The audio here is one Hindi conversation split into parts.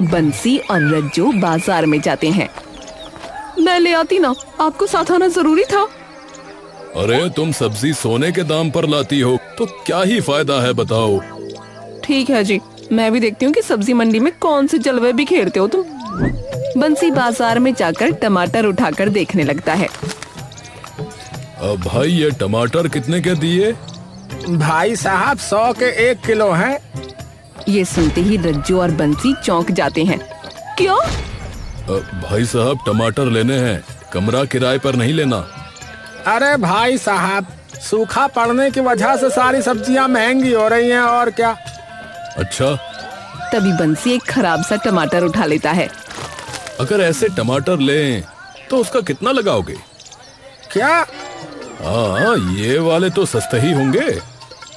बंसी और रज्जू बाजार में जाते हैं। मैं ले आती ना, आपको साथ आना जरूरी था। अरे तुम सब्जी सोने के दाम पर लाती हो तो क्या ही फायदा है बताओ। ठीक है जी, मैं भी देखती हूँ कि सब्जी मंडी में कौन से जलवे बिखेरते हो तुम। बंसी बाजार में जाकर टमाटर उठाकर देखने लगता है। अब भाई ये टमाटर कितने के दिए? भाई साहब 100 के 1 किलो हैं। ये सुनते ही रज्जू और बंसी चौंक जाते हैं। क्या? भाई साहब टमाटर लेने हैं, कमरा किराए पर नहीं लेना। अरे भाई साहब, सूखा पड़ने की वजह से सारी सब्जियां महंगी हो रही हैं और क्या। अच्छा, तभी बंसी एक खराब सा टमाटर उठा लेता है। अगर ऐसे टमाटर लें तो उसका कितना लगाओगे? क्या? हाँ, ये वाले तो सस्ते ही होंगे।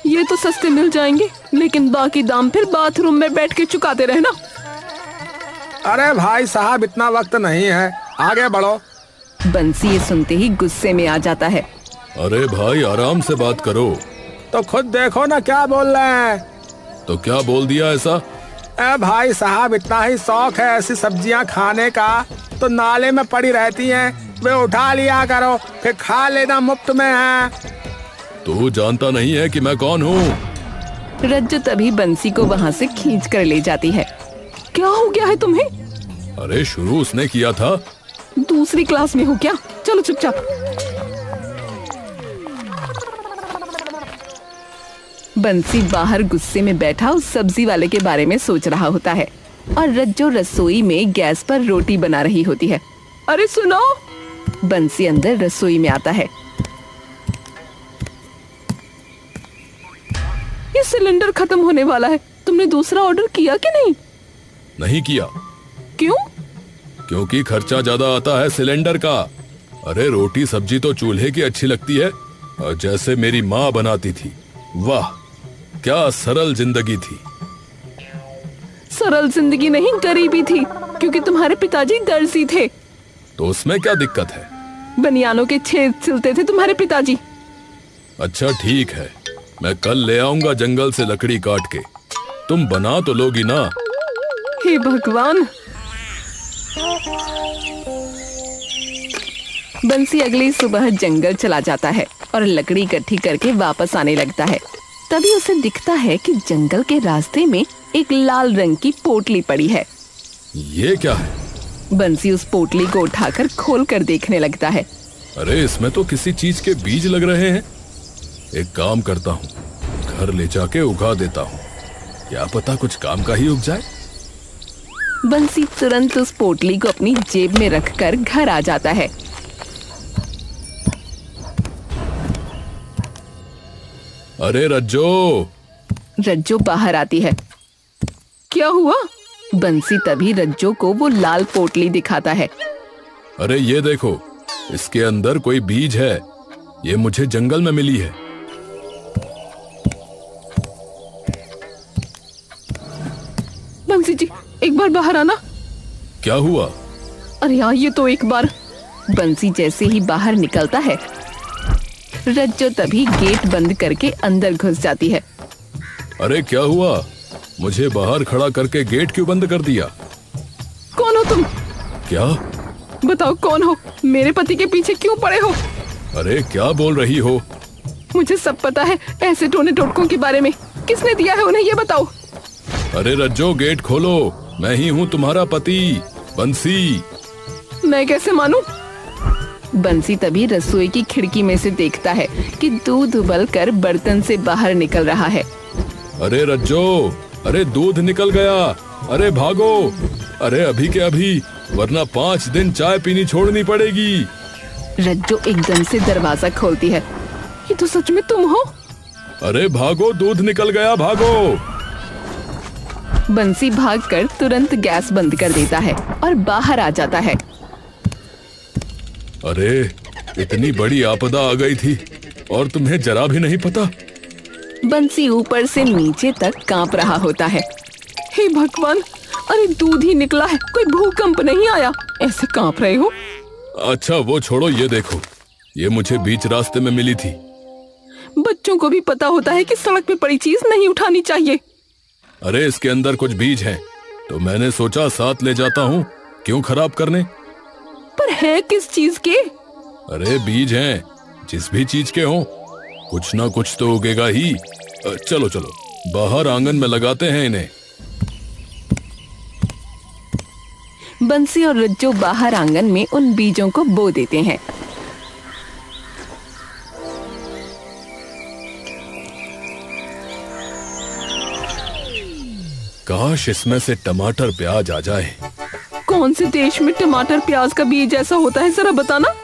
ये तो सस्ते मिल जाएंगे, लेकिन बाकी दाम फिर बाथरूम में बैठ के चुकाते रहना। अरे भाई साहब, इतना वक्त नहीं है, आगे बढ़ो। बंसी ये सुनते ही गुस्से में आ जाता है। अरे भाई आराम से बात करो। तो खुद देखो ना क्या बोल रहे हैं। तो क्या बोल दिया ऐसा? भाई साहब, इतना ही शौक है ऐसी सब्जियां खाने का तो नाले में पड़ी रहती हैं, वे उठा लिया करो, फिर खा लेना, मुफ्त में है। तू जानता नहीं है कि मैं कौन हूँ? रज्जू तभी बंसी को वहाँ से खींच कर ले जाती है। क्या हो गया है तुम्हें? अरे शुरू उसने किया था। दूसरी क्लास में हो क्या? चलो चुपचाप। बंसी बाहर गुस्से में बैठा उस सब्जी वाले के बारे में सोच रहा होता है और रज्जू रसोई में गैस पर रोटी बना रही होती है। अरे सुनो! बंसी अंदर रसोई में आता है। ये सिलेंडर खत्म होने वाला है, तुमने दूसरा ऑर्डर किया कि नहीं? नहीं किया। क्यों? क्योंकि खर्चा ज्यादा आता है सिलेंडर का। अरे रोटी सब्जी तो चूल्हे की अच्छी लगती है, और जैसे मेरी माँ बनाती थी, वाह क्या सरल जिंदगी थी। सरल जिंदगी नहीं, गरीबी थी, क्योंकि तुम्हारे पिताजी दर्जी थे। तो उसमें क्या दिक्कत है? बनियानों के छेद सिलते थे तुम्हारे पिताजी। अच्छा ठीक है, मैं कल ले आऊंगा जंगल से लकड़ी काट के, तुम बना तो लोगी ना। हे भगवान! बंसी अगली सुबह जंगल चला जाता है और लकड़ी इकट्ठी करके वापस आने लगता है। तभी उसे दिखता है कि जंगल के रास्ते में एक लाल रंग की पोटली पड़ी है। ये क्या है? बंसी उस पोटली को उठाकर खोल कर देखने लगता है। अरे इसमें तो किसी चीज के बीज लग रहे हैं। एक काम करता हूँ, घर ले जाके उगा देता हूँ, क्या पता कुछ काम का ही उग जाए। बंसी तुरंत उस पोटली को अपनी जेब में रखकर घर आ जाता है। अरे रज्जो बाहर आती है। क्या हुआ? बंसी तभी रज्जो को वो लाल पोटली दिखाता है। अरे ये देखो, इसके अंदर कोई बीज है, ये मुझे जंगल में मिली है। बंसी जी, एक बार बाहर आना। क्या हुआ? अरे यार, ये तो एक बार। बंसी जैसे ही बाहर निकलता है, रज्जो तभी गेट बंद करके अंदर घुस जाती है। अरे क्या हुआ? मुझे बाहर खड़ा करके गेट क्यों बंद कर दिया? कौन हो तुम? क्या? बताओ कौन हो? मेरे पति के पीछे क्यों पड़े हो? अरे क्या बोल रही हो? मुझे सब पता है ऐसे टोने टोटकों के बारे में। किसने दिया है उन्हें, ये बताओ। अरे रज्जो गेट खोलो, मैं ही हूँ तुम्हारा पति बंसी। मैं कैसे मानूं? बंसी तभी रसोई की खिड़की में से देखता है कि दूध उबलकर बर्तन से बाहर निकल रहा है। अरे रज्जो, अरे दूध निकल गया, अरे भागो, अरे अभी के अभी, वरना 5 दिन चाय पीनी छोड़नी पड़ेगी। रज्जो एकदम से दरवाजा खोलती है। ये तो सच में तुम हो? अरे भागो, दूध निकल गया, भागो। बंसी भागकर तुरंत गैस बंद कर देता है और बाहर आ जाता है। अरे इतनी बड़ी आपदा आ गई थी और तुम्हें जरा भी नहीं पता। बंसी ऊपर से नीचे तक कांप रहा होता है। हे भगवान! अरे दूध ही निकला है, कोई भूकंप नहीं आया, ऐसे कांप रहे हो? अच्छा वो छोड़ो, ये देखो, ये मुझे बीच रास्ते में मिली थी। बच्चों को भी पता होता है कि सड़क पे पड़ी चीज नहीं उठानी चाहिए। अरे इसके अंदर कुछ बीज हैं, तो मैंने सोचा साथ ले जाता हूँ, क्यों खराब करने। पर है किस चीज के? अरे बीज हैं, जिस भी चीज के हों, कुछ ना कुछ तो उगेगा ही। चलो चलो बाहर आंगन में लगाते हैं इन्हें। बंसी और रज्जो बाहर आंगन में उन बीजों को बो देते हैं। काश इसमें से टमाटर प्याज आ जाए। कौन से देश में टमाटर प्याज का बीज ऐसा होता है, जरा बताना।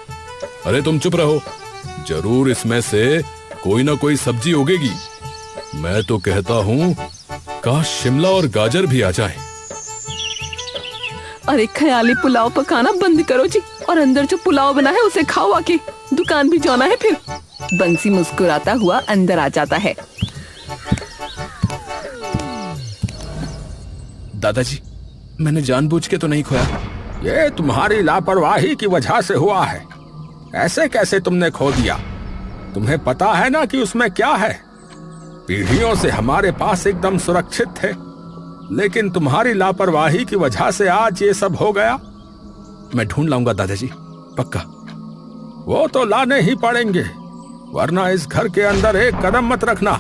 अरे तुम चुप रहो, जरूर इसमें से कोई ना कोई सब्जी उगेगी। मैं तो कहता हूँ काश शिमला और गाजर भी आ जाए। अरे ख्याली पुलाव पकाना बंद करो जी, और अंदर जो पुलाव बना है उसे खाओ आके, दुकान भी जाना है फिर। बंसी मुस्कुराता हुआ अंदर आ जाता है। दादाजी, मैंने जानबूझ के तो नहीं खोया। ये तुम्हारी लापरवाही की वजह से हुआ है। ऐसे कैसे तुमने खो दिया? तुम्हें पता है ना कि उसमें क्या है? पीढ़ियों से हमारे पास एकदम सुरक्षित थे, लेकिन तुम्हारी लापरवाही की वजह से आज ये सब हो गया। मैं ढूंढ लाऊंगा दादाजी, पक्का। वो तो लाने ही पड़ेंगे, वरना इस घर के अंदर एक कदम मत रखना।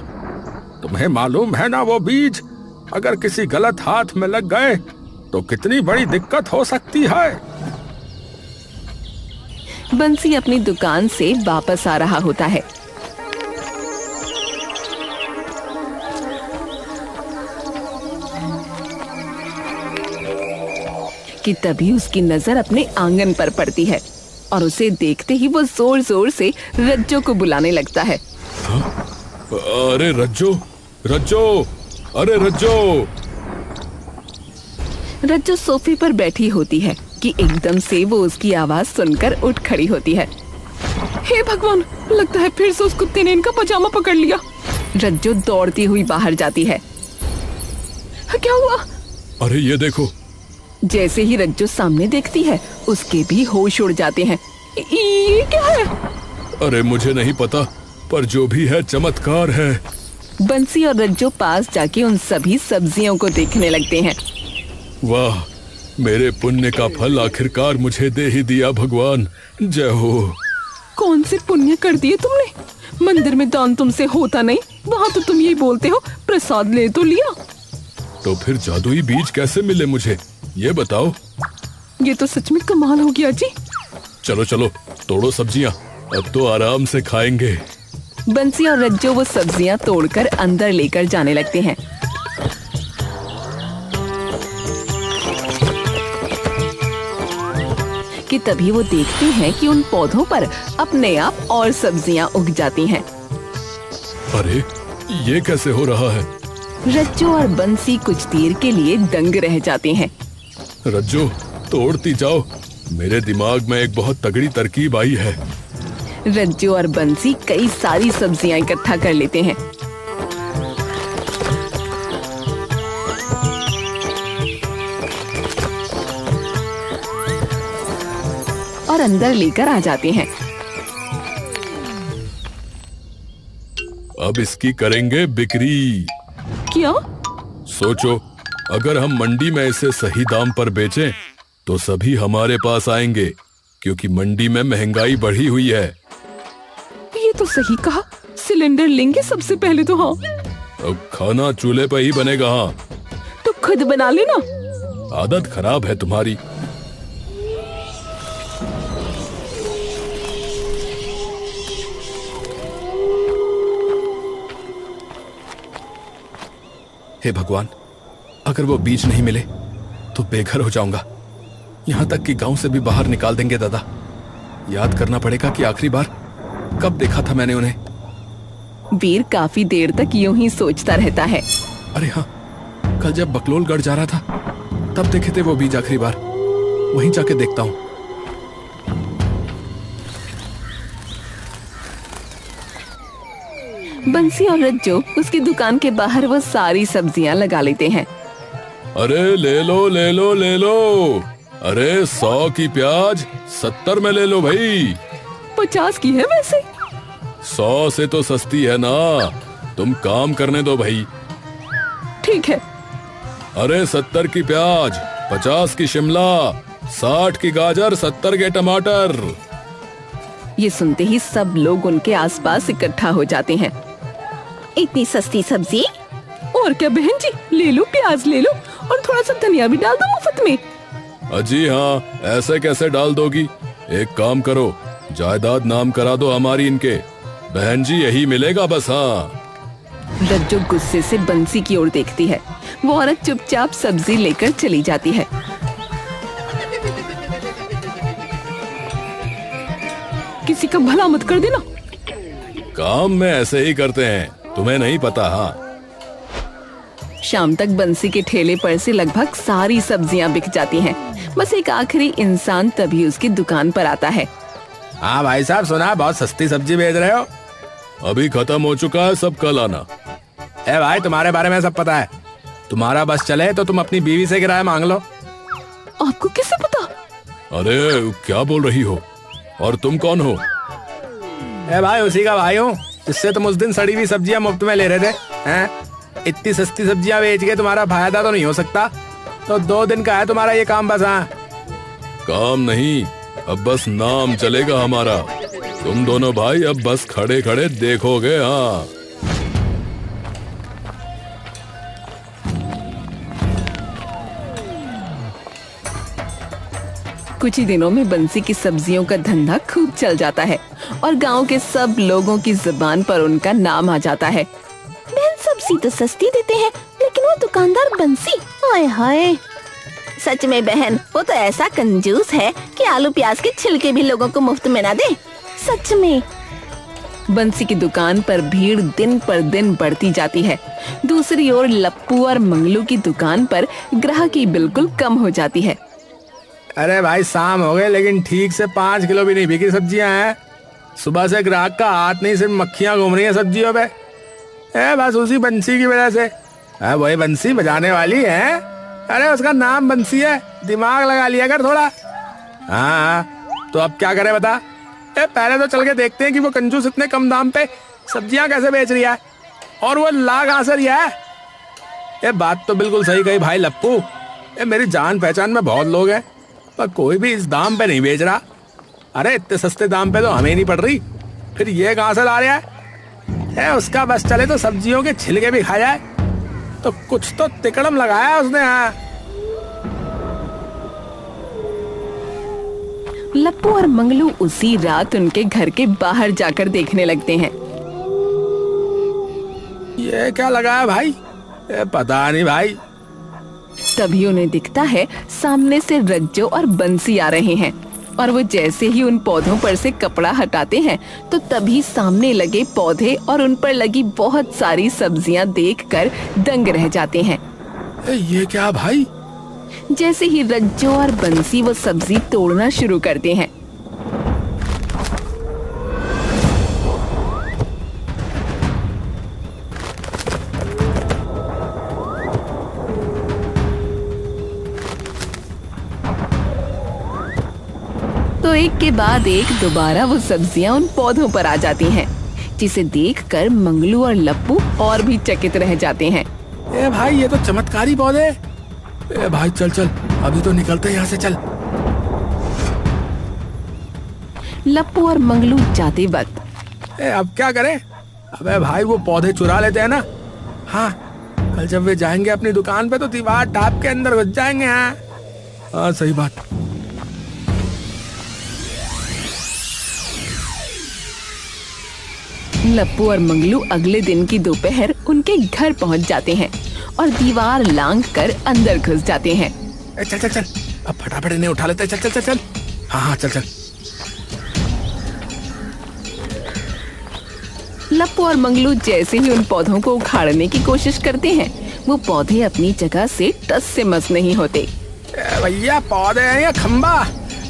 तुम्हें मालूम है ना, वो बीज अगर किसी गलत हाथ में लग गए तो कितनी बड़ी दिक्कत हो सकती है। बंसी अपनी दुकान से वापस आ रहा होता है कि तभी उसकी नजर अपने आंगन पर पड़ती है और उसे देखते ही वो जोर जोर से रज्जो को बुलाने लगता है। अरे रज्जो, रज्जो, अरे रज्जो। रज्जो सोफे पर बैठी होती है कि एकदम से वो उसकी आवाज सुनकर उठ खड़ी होती है। हे भगवान, लगता है फिर से उस कुत्ते ने इनका पजामा पकड़ लिया। रज्जो दौड़ती हुई बाहर जाती है। क्या हुआ? अरे ये देखो। जैसे ही रज्जो सामने देखती है, उसके भी होश उड़ जाते हैं। ये क्या है? अरे मुझे नहीं पता, पर जो भी है चमत्कार है। बंसी और रज्जो पास जाके उन सभी सब्जियों को देखने लगते हैं। वाह, मेरे पुण्य का फल आखिरकार मुझे दे ही दिया भगवान, जय हो। कौन से पुण्य कर दिए तुमने? मंदिर में दान तुमसे होता नहीं, वहाँ तो तुम यही बोलते हो प्रसाद ले तो लिया। तो फिर जादुई बीज कैसे मिले मुझे, ये बताओ। ये तो सच में कमाल हो गया जी। चलो चलो तोड़ो सब्जियाँ, अब तो आराम से खाएंगे। बंसी और रज्जो वो सब्जियां तोड़कर अंदर लेकर जाने लगते हैं। कि तभी वो देखते हैं कि उन पौधों पर अपने आप और सब्जियां उग जाती हैं। अरे ये कैसे हो रहा है? रज्जो और बंसी कुछ देर के लिए दंग रह जाते हैं। रज्जो तोड़ती जाओ, मेरे दिमाग में एक बहुत तगड़ी तरकीब आई है। रज्जो और बंसी कई सारी सब्जियां इकट्ठा कर लेते हैं। और अंदर लेकर आ जाते हैं। अब इसकी करेंगे बिक्री। क्या? सोचो, अगर हम मंडी में इसे सही दाम पर बेचें तो सभी हमारे पास आएंगे, क्योंकि मंडी में महंगाई बढ़ी हुई है। ये तो सही कहा, सिलेंडर लेंगे सबसे पहले तो। हाँ, अब खाना चूल्हे पर ही बनेगा। हाँ, तो खुद बना लेना। आदत खराब है तुम्हारी। हे भगवान, अगर वो बीज नहीं मिले तो बेघर हो जाऊंगा। यहाँ तक कि गांव से भी बाहर निकाल देंगे दादा। याद करना पड़ेगा कि आखिरी बार कब देखा था मैंने उन्हें। वीर काफी देर तक यूं ही सोचता रहता है। अरे हाँ, कल जब बकलोलगढ़ जा रहा था तब देखे थे वो बीज आखिरी बार। वहीं जाके देखता हूँ। बंसी और रज्जो उसकी दुकान के बाहर वो सारी सब्जियां लगा लेते हैं। अरे ले लो ले लो ले लो। अरे 100 की प्याज 70 में ले लो भाई। 50 की है वैसे। 100 से तो सस्ती है ना, तुम काम करने दो भाई। ठीक है। अरे 70 की प्याज, 50 की शिमला, 60 की गाजर, 70 के टमाटर। ये सुनते ही सब लोग उनके आसपास इकट्ठा हो जाते हैं। इतनी सस्ती सब्जी? और क्या बहन जी, ले लो, प्याज ले लो और थोड़ा सा धनिया भी डाल दो मुफ्त में। अजी हाँ, ऐसे कैसे डाल दोगी? एक काम करो, जायदाद नाम करा दो हमारी इनके। बहन जी यही मिलेगा बस। हाँ। रज्जो गुस्से से बंसी की ओर देखती है। वो औरत चुपचाप सब्जी लेकर चली जाती है। किसी का भला मत कर देना। काम में ऐसे ही करते हैं, तुम्हें नहीं पता? हाँ। शाम तक बंसी के ठेले पर से लगभग सारी सब्जियां बिक जाती हैं। बस एक आखिरी इंसान तभी उसकी दुकान पर आता है। हाँ भाई साहब, सुना बहुत सस्ती सब्जी बेच रहे हो। अभी खत्म हो चुका है, सब कल आना। ए भाई, तुम्हारे बारे में सब पता है। तुम्हारा बस चले तो तुम अपनी बीवी से किराया मांग लो। आपको कैसे पता? अरे क्या बोल रही हो? और तुम कौन हो? ए भाई, उसी का भाई हूँ जिससे तुम उस दिन सड़ी हुई सब्जियां मुफ्त में ले रहे थे। हैं? इतनी सस्ती सब्जियां बेच के तुम्हारा फायदा तो नहीं हो सकता। तो 2 दिन का है तुम्हारा ये काम बस। हाँ, काम नहीं, अब बस नाम चलेगा हमारा। तुम दोनों भाई अब बस खड़े खड़े देखोगे। हाँ। कुछ ही दिनों में बंसी की सब्जियों का धंधा खूब चल जाता है और गांव के सब लोगों की जुबान पर उनका नाम आ जाता है। बहन, सब्जी तो सस्ती देते हैं, लेकिन वो दुकानदार बंसी, हाय हाय। सच में बहन, वो तो ऐसा कंजूस है कि आलू प्याज के छिलके भी लोगों को मुफ्त में ना दे। सच में। बंसी की दुकान पर भीड़ दिन पर दिन बढ़ती जाती है। दूसरी ओर लप्पू और मंगलू की दुकान पर ग्राहकी बिल्कुल कम हो जाती है। अरे भाई, शाम हो गए लेकिन ठीक से 5 किलो भी नहीं बिकी सब्जियां हैं। सुबह से ग्राहक का हाथ नहीं, सिर्फ मक्खियां घूम रही है सब्जियों पे। बस उसी बंसी की वजह से। वही बंसी बजाने वाली है। अरे उसका नाम बंसी है, दिमाग लगा लिया कर थोड़ा। हाँ, तो अब क्या करें बता? पहले तो चल के देखते हैं कि वो कंजूस इतने कम दाम पे सब्जियां कैसे बेच रही है, और वो ला कहां से रिया है। ये बात तो बिल्कुल सही कही भाई लप्पू। मेरी जान पहचान में बहुत लोग हैं, पर कोई भी इस दाम पे नहीं बेच रहा। अरे इतने सस्ते दाम पे तो हमें नहीं पड़ रही, फिर ये कहां से ला रहा है? उसका बस चले तो सब्जियों के छिलके भी खा जाए। तो कुछ तो तिकड़म लगाया उसने। हाँ, लप्पू और मंगलू उसी रात उनके घर के बाहर जाकर देखने लगते हैं। ये क्या लगाया भाई? पता नहीं भाई। तभी उन्हें दिखता है सामने से रज्जो और बंसी आ रहे हैं, और वो जैसे ही उन पौधों पर से कपड़ा हटाते हैं तो तभी सामने लगे पौधे और उन पर लगी बहुत सारी सब्जियां देखकर दंग रह जाते हैं। ये क्या भाई? जैसे ही रज्जो और बंसी वो सब्जी तोड़ना शुरू करते हैं, तो एक के बाद एक दोबारा वो सब्जियां उन पौधों पर आ जाती हैं, जिसे देखकर मंगलू और लप्पू और भी चकित रह जाते हैं। भाई, ये तो चमत्कारी पौधे। भाई चल चल, अभी तो निकलते हैं यहाँ से, चल। लप्पू और मंगलू जाते वक्त अब क्या करें? अबे भाई, वो पौधे चुरा लेते हैं ना। हाँ, कल जब वे जाएंगे अपनी दुकान पे तो दीवार टाप के अंदर घुस जाएंगे। हाँ, सही बात। लप्पू और मंगलू अगले दिन की दोपहर उनके घर पहुंच जाते हैं और दीवार लांघ कर अंदर घुस जाते हैं। चल चल चल, अब फटाफट इन्हें उठा लेते हैं। चल चल चल चल। हाँ हाँ, चल चल। लप्पू और मंगलू जैसे ही उन पौधों को उखाड़ने की कोशिश करते हैं, वो पौधे अपनी जगह से टस से मस नहीं होते। भैया, पौधे हैं या खंबा?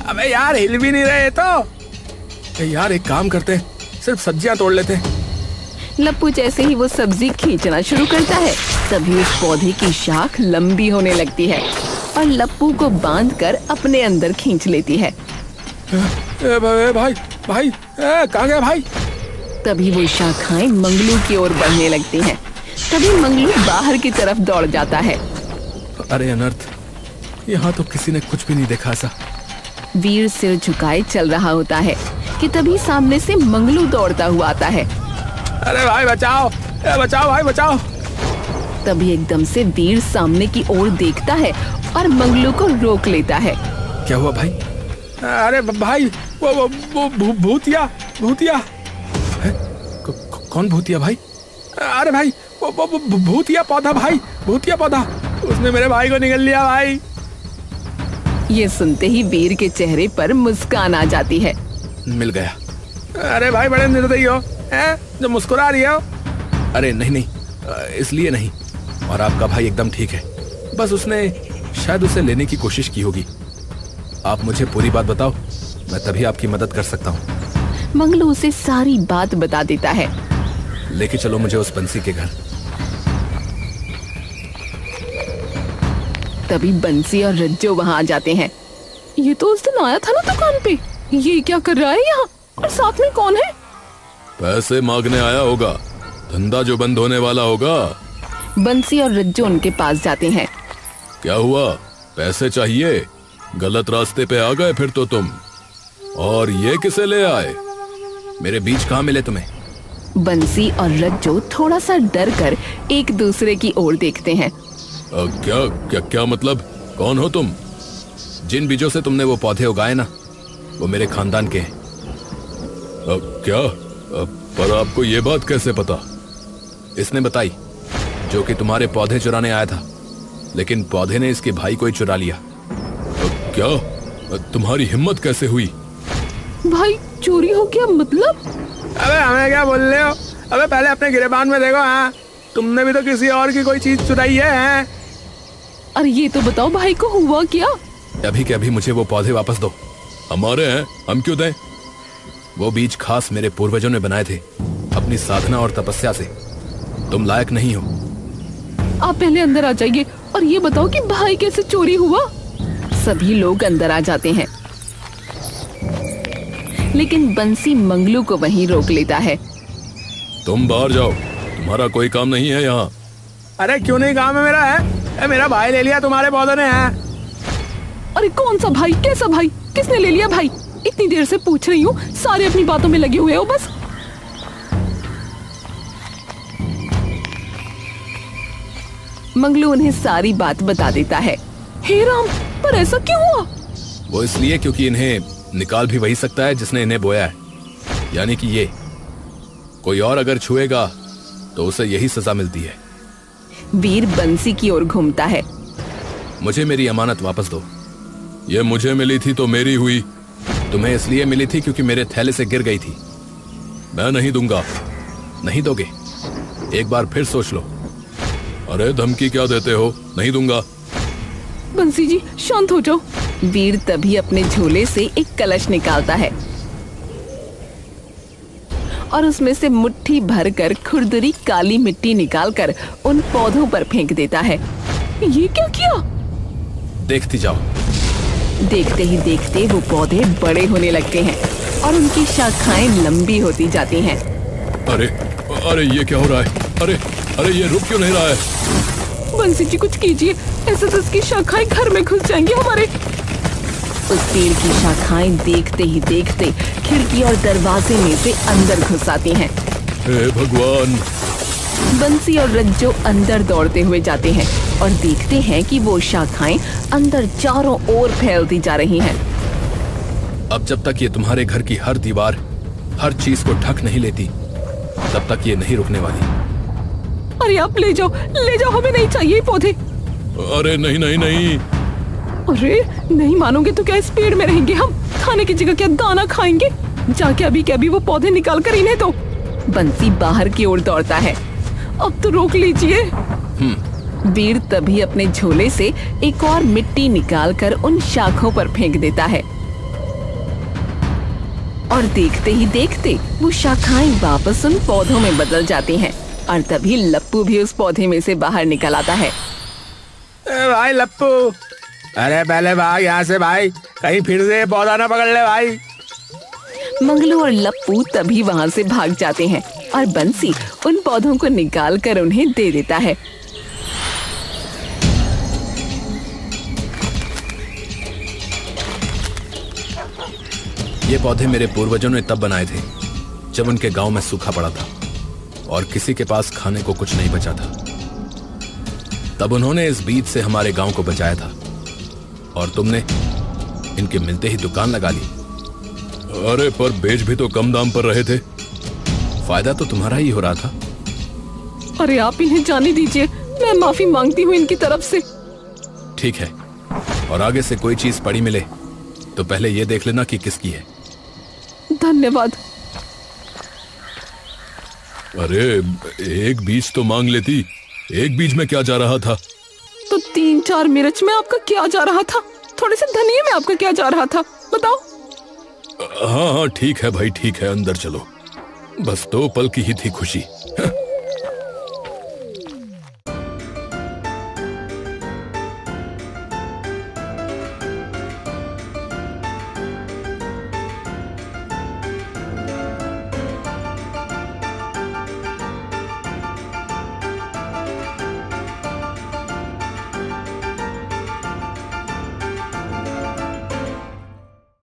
अबे यार, हिल भी नहीं रहे तो। यार एक काम करते हैं, सिर्फ सब्जियां तोड़ लेते हैं। लप्पू जैसे ही वो सब्जी खींचना शुरू करता है, तभी उस पौधे की शाख लंबी होने लगती है और लप्पू को बांधकर अपने अंदर खींच लेती है। भाई भाई, कहाँ गया भाई? तभी वो शाखाएं मंगलू की ओर बढ़ने लगती हैं। तभी मंगलू बाहर की तरफ दौड़ जाता है। अरे अनर्थ, यहाँ तो किसी ने कुछ भी नहीं देखा ऐसा। वीर सिर झुकाए चल रहा होता है कि तभी सामने से मंगलू दौड़ता हुआ आता है। अरे भाई बचाओ, बचाओ भाई बचाओ। तभी एकदम से वीर सामने की ओर देखता है और मंगलू को रोक लेता है। क्या हुआ भाई? अरे भाई वो भूतिया भूतिया। कौन भूतिया भाई? अरे भाई वो भूतिया पौधा भाई, भूतिया पौधा, उसने मेरे भाई को निगल लिया भाई। ये सुनते ही वीर के चेहरे पर मुस्कान आ जाती है। मिल गया। अरे भाई बड़े निर्दयी हो हैं, जो मुस्कुरा रही हो। अरे नहीं नहीं, इसलिए नहीं। और आपका भाई एकदम ठीक है, बस उसने शायद उसे लेने की कोशिश की होगी। आप मुझे पूरी बात बताओ, मैं तभी आपकी मदद कर सकता हूँ। मंगलू उसे सारी बात बता देता है। लेके चलो मुझे उस बंसी के घर। तभी बंसी और रज्जो वहाँ आ जाते हैं। ये तो उस दिन आया था ना दुकान पे, ये क्या कर रहा है यहाँ, और साथ में कौन है? पैसे मांगने आया होगा, धंधा जो बंद होने वाला होगा। बंसी और रज्जो उनके पास जाते हैं। क्या हुआ, पैसे चाहिए? गलत रास्ते पे आ गए फिर तो तुम। और ये किसे ले आए? मेरे बीज कहाँ मिले तुम्हें? बंसी और रज्जो थोड़ा सा डर कर एक दूसरे की ओर देखते हैं। क्या क्या क्या मतलब? कौन हो तुम? जिन बीजों से तुमने वो पौधे उगाए ना, वो मेरे खानदान के हैं। क्या? पर आपको ये बात कैसे पता? इसने बताई, जो कि तुम्हारे पौधे चुराने आया था, लेकिन पौधे ने इसके भाई को ही चुरा लिया। क्या? तुम्हारी हिम्मत कैसे हुई? भाई चोरी हो गया मतलब? अबे हमें क्या बोल रहे हो? अबे पहले अपने गिरेबान में देखो। हाँ, तुमने भी तो किसी और की कोई चीज चुराई है? अरे ये तो बताओ भाई को हुआ क्या? अभी के अभी मुझे वो पौधे वापस दो। हमारे हैं, हम क्यों दें? वो बीज खास मेरे पूर्वजों ने बनाए थे, अपनी साधना और तपस्या से। तुम लायक नहीं हो। आप पहले अंदर आ जाइए और ये बताओ कि भाई कैसे चोरी हुआ? सभी लोग अंदर आ जाते हैं, लेकिन बंसी मंगलू को वहीं रोक लेता है। तुम बाहर जाओ, तुम्हारा कोई काम नहीं है यहाँ। अरे क्यों नहीं, काम है मेरा है। मेरा भाई ले लिया तुम्हारे पौधों ने है। अरे कौन सा भाई, कैसा भाई, किसने ले लिया भाई? इतनी देर से पूछ रही हूँ, सारे अपनी बातों में लगे हुए हो बस। मंगलू उन्हें सारी बात बता देता है। हे राम, पर ऐसा क्यों हुआ? वो इसलिए क्योंकि इन्हें निकाल भी वही सकता है जिसने इन्हें बोया है, यानी कि ये। कोई और अगर छुएगा तो उसे यही सजा मिलती है। वीर बंसी की ओर घूमता है। मुझे मेरी अमानत वापस दो। ये मुझे मिली थी तो मेरी हुई। तुम्हें इसलिए मिली थी क्योंकि मेरे थैले से गिर गई थी। मैं नहीं दूंगा। नहीं दोगे? एक बार फिर सोच लो। अरे धमकी क्या देते हो? नहीं दूंगा। बंसी जी शांत हो जाओ। वीर तभी अपने झोले से एक कलश निकालता है और उसमें से मुट्ठी भरकर खुरदुरी काली मिट्टी निकालकर उन पौधों पर फेंक देता है। ये क्या किया? देखती जाओ। देखते ही देखते वो पौधे बड़े होने लगते हैं और उनकी शाखाएं लंबी होती जाती हैं। अरे अरे ये क्या हो रहा है? अरे अरे ये रुक क्यों नहीं रहा है? बंसी जी कुछ कीजिए, ऐसे तो इसकी शाखाएं घर में घुस जाएंगी हमारे। उस पेड़ की शाखाएं देखते ही देखते खिड़की और दरवाजे में से अंदर घुस आती हैं। हे भगवान! बंसी और रज्जो अंदर दौड़ते हुए जाते हैं और देखते हैं कि वो शाखाएं अंदर चारों ओर फैलती जा रही हैं। अब जब तक ये तुम्हारे घर की हर दीवार, हर चीज को ढक नहीं लेती, तब तक ये नहीं रुकने वाली। अरे आप ले जाओ, हमें नहीं चाहिए पौधे। अरे नहीं नहीं नहीं। अरे नहीं मानोगे तो क्या इस पेड़ में रहेंगे हम? खाने की जगह क्या दाना खाएंगे? जाके अभी के अभी वो पौधे निकाल कर इन्हें दो। बंसी बाहर की ओर दौड़ता है। अब तो रोक लीजिए। वीर तभी अपने झोले से एक और मिट्टी निकालकर उन शाखों पर फेंक देता है और देखते ही देखते वो शाखाएं वापस उन पौधों में बदल जाती हैं और तभी लप्पू भी उस पौधे में से बाहर निकल आता है। भाई लप्पू, अरे पहले भाग यहाँ से भाई, कहीं फिर से पौधा ना पकड़ ले भाई। मंगलू और लप्पू तभी वहाँ से भाग जाते हैं और बंसी उन पौधों को निकाल कर उन्हें दे देता है। ये पौधे मेरे पूर्वजों ने तब बनाए थे जब उनके गांव में सूखा पड़ा था और किसी के पास खाने को कुछ नहीं बचा था। तब उन्होंने इस बीज से हमारे गांव को बचाया था और तुमने इनके मिलते ही दुकान लगा ली। अरे पर बेच भी तो कम दाम पर रहे थे। फायदा तो तुम्हारा ही हो रहा था। अरे आप इन्हें जाने दीजिए, मैं माफी मांगती हूँ इनकी तरफ से। ठीक है, और आगे से कोई चीज पड़ी मिले तो पहले ये देख लेना कि किसकी है। धन्यवाद। अरे एक बीज तो मांग लेती, एक बीज में क्या जा रहा था? तो 3-4 मिर्च में आपका क्या जा रहा था? थोड़े से धनिये में आपका क्या जा रहा था? बताओ। हाँ हाँ ठीक है भाई, ठीक है, अंदर चलो। बस 2 पल की ही थी खुशी।